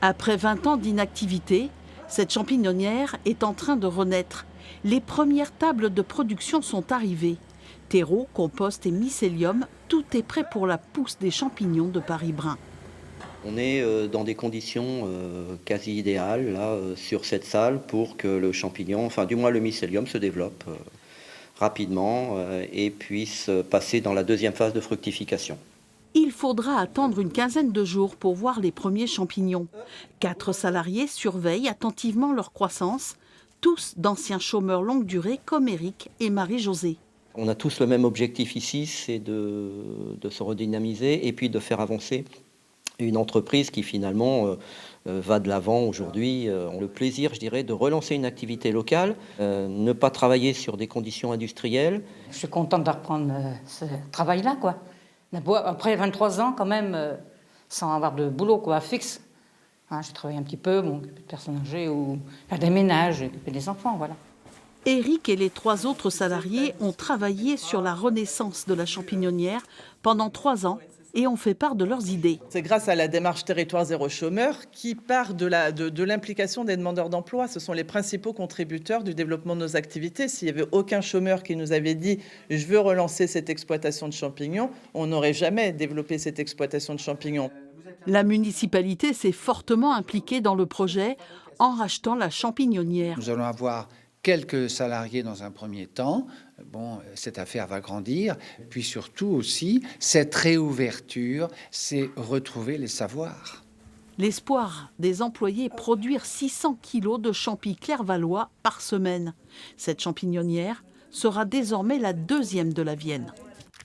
Après 20 ans d'inactivité, cette champignonnière est en train de renaître. Les premières tables de production sont arrivées. Terreau, compost et mycélium, tout est prêt pour la pousse des champignons de Paris-Brun. On est dans des conditions quasi idéales là, sur cette salle pour que le champignon, enfin du moins le mycélium, se développe rapidement et puisse passer dans la deuxième phase de fructification. Il faudra attendre une quinzaine de jours pour voir les premiers champignons. 4 salariés surveillent attentivement leur croissance, tous d'anciens chômeurs longue durée comme Éric et Marie-Josée. On a tous le même objectif ici, c'est de se redynamiser et puis de faire avancer une entreprise qui finalement va de l'avant aujourd'hui. On a le plaisir, je dirais, de relancer une activité locale, ne pas travailler sur des conditions industrielles. Je suis contente de reprendre ce travail-là, quoi. Après 23 ans, quand même, sans avoir de boulot, quoi, fixe. Hein, je travaille un petit peu, occuper de personnes âgées ou faire des ménages, occuper des enfants, voilà. Éric et les 3 autres salariés ont travaillé sur la renaissance de la champignonnière pendant 3 ans et ont fait part de leurs idées. C'est grâce à la démarche Territoire Zéro Chômeur qui part de l'implication des demandeurs d'emploi. Ce sont les principaux contributeurs du développement de nos activités. S'il n'y avait aucun chômeur qui nous avait dit « je veux relancer cette exploitation de champignons », on n'aurait jamais développé cette exploitation de champignons. La municipalité s'est fortement impliquée dans le projet en rachetant la champignonnière. Nous allons avoir quelques salariés dans un premier temps. Bon, cette affaire va grandir. Puis surtout aussi, cette réouverture, c'est retrouver les savoirs. L'espoir des employés est produire 600 kilos de champis clairvalois par semaine. Cette champignonnière sera désormais la 2e de la Vienne.